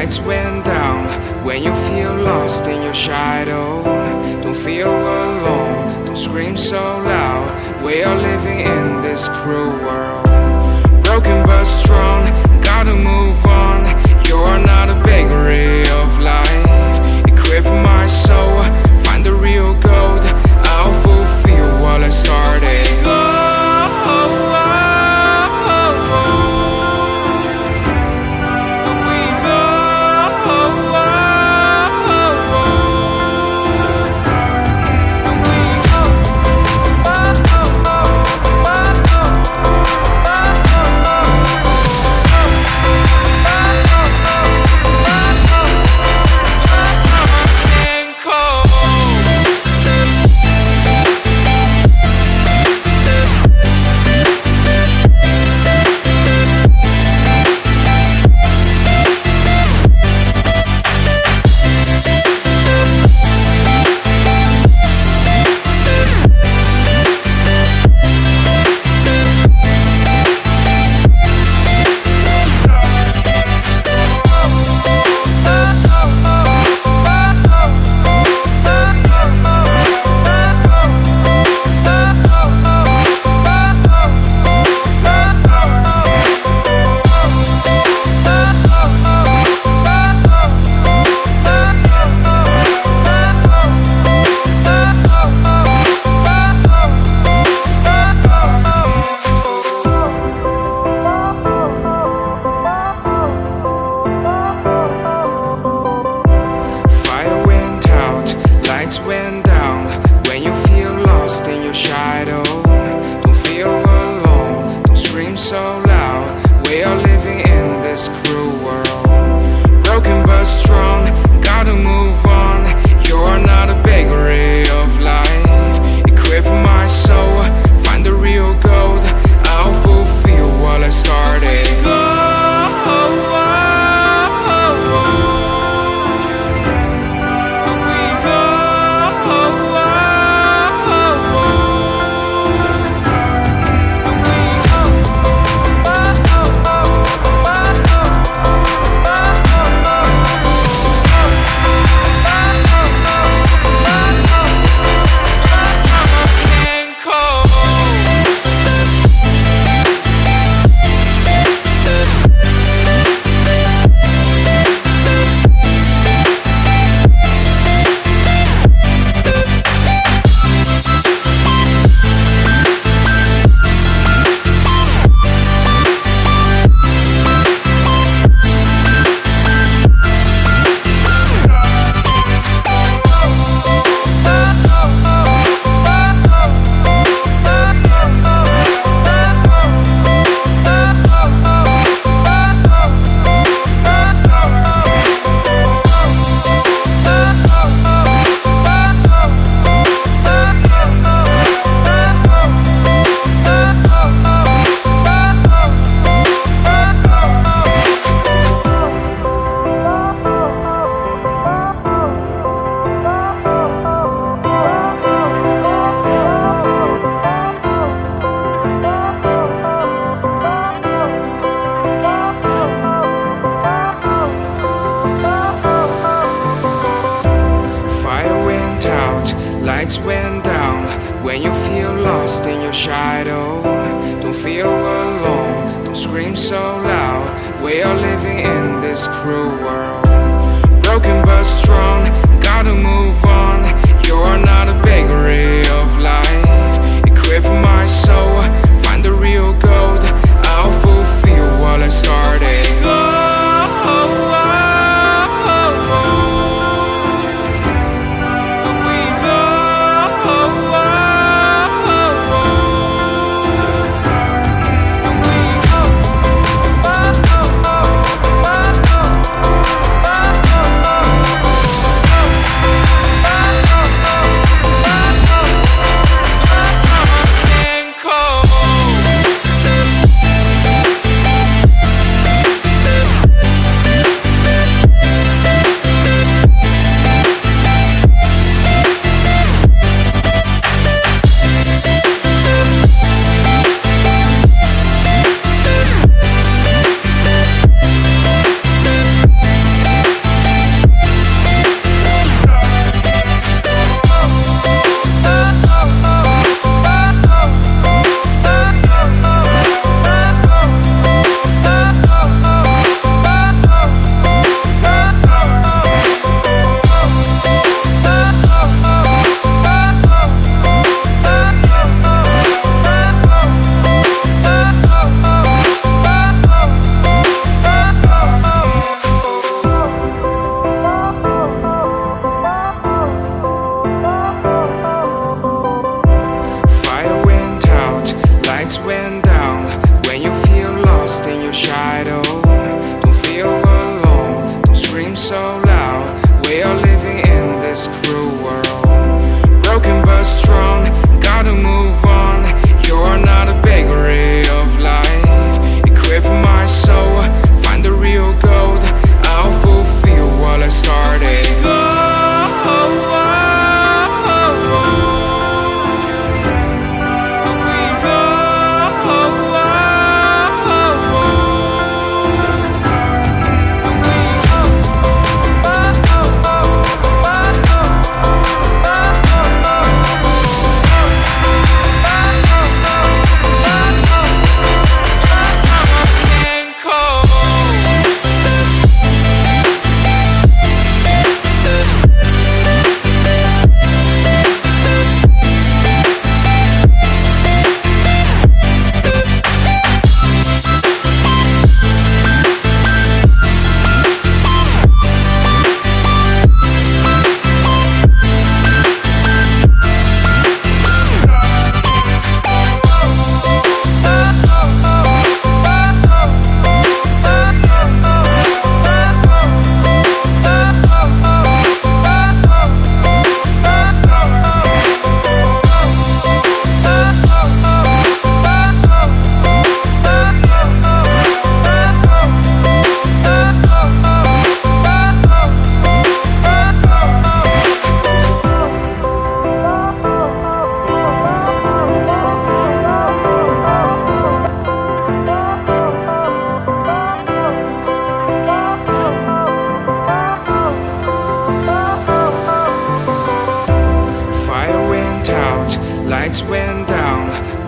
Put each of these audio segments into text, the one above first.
lights went down. When you feel lost in your shadow, don't feel alone, don't scream so loud. We are living in this cruel world, broken but strong, gotta move on. You're not a bakery of life, equip my soul, find the real gold. I'll fulfill what I started. Went down. When you feel lost in your shadow, don't feel alone, don't scream so loud. We are living in this cruel world, broken but strong, gotta move on. You're not a bakery of life, equip my soul, find the real gold. I'll fulfill what I started. Lights went down. When you feel lost in your shadow, don't feel alone, don't scream so loud. We are living in this cruel world, broken but strong, gotta move on. You're not a bakery of life, equip my soul, find the real gold. I'll fulfill what I started.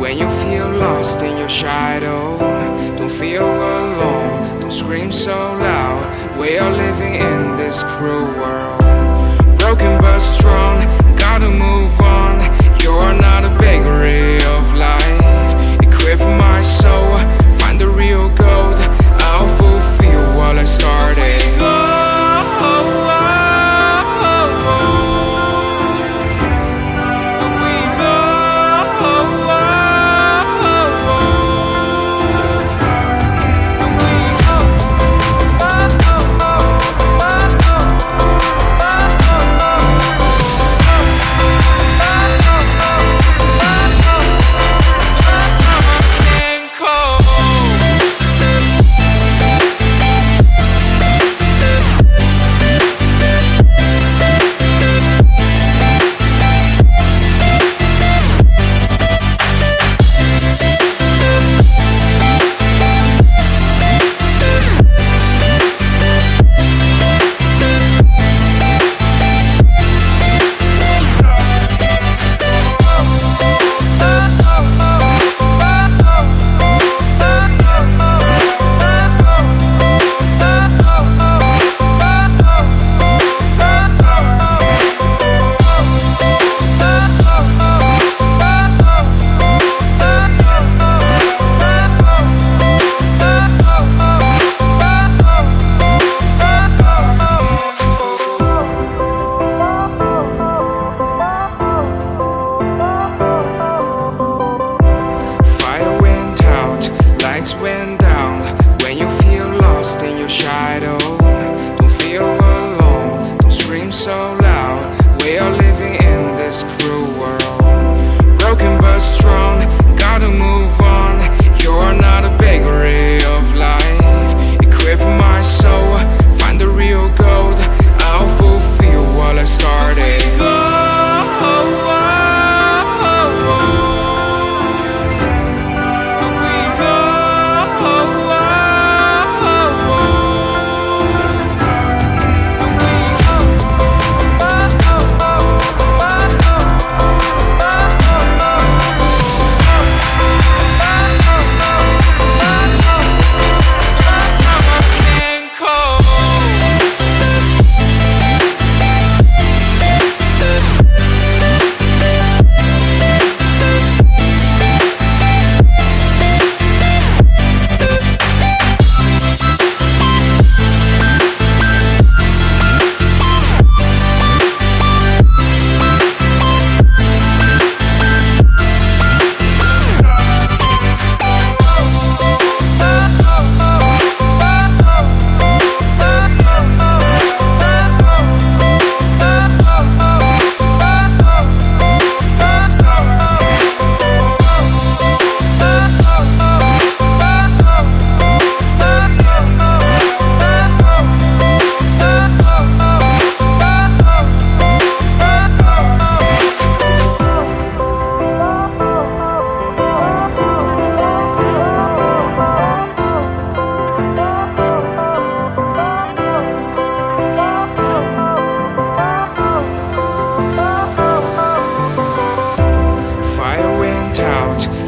When you feel lost in your shadow, don't feel alone, don't scream so loud. We are living in this cruel world, broken but strong, gotta move on. You're not a bakery of life. Equip my soul, find the real gold. I'll fulfill what I started. Went down. When you feel lost in your shadow, don't feel alone, don't scream so loud. We are living in this cruel world, broken but strong, gotta move on. You're not a bakery of life. Equip my soul, find the real gold. I'll fulfill what I started.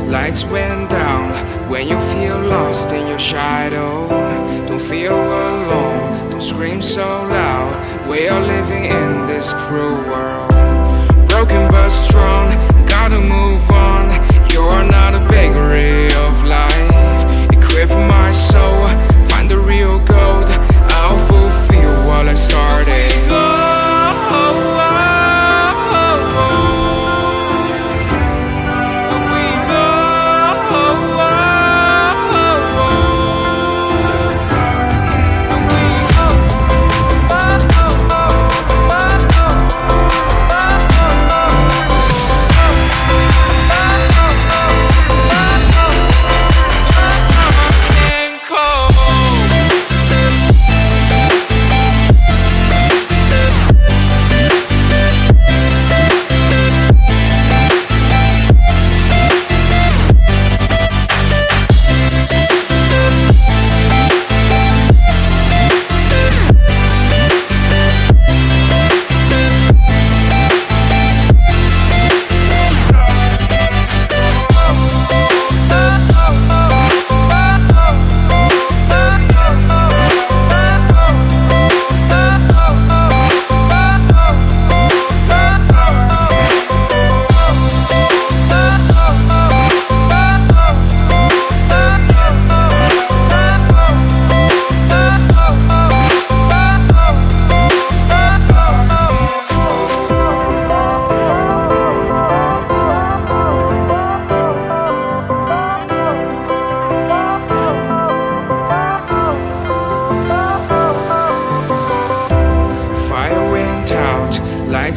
Lights went down. When you feel lost in your shadow, don't feel alone, don't scream so loud. We are living in this cruel world, broken but strong, gotta move on. You're not a bakery of life. Equip my soul, find the real gold. I'll fulfill what I started.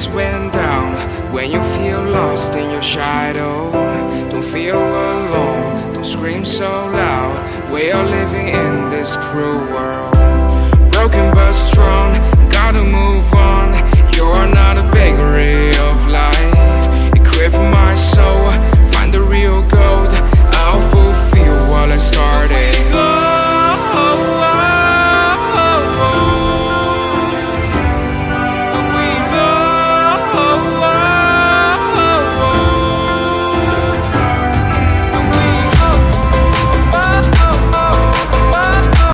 lights went down. When you feel lost in your shadow, don't feel alone, don't scream so loud. We are living in this cruel world. Broken but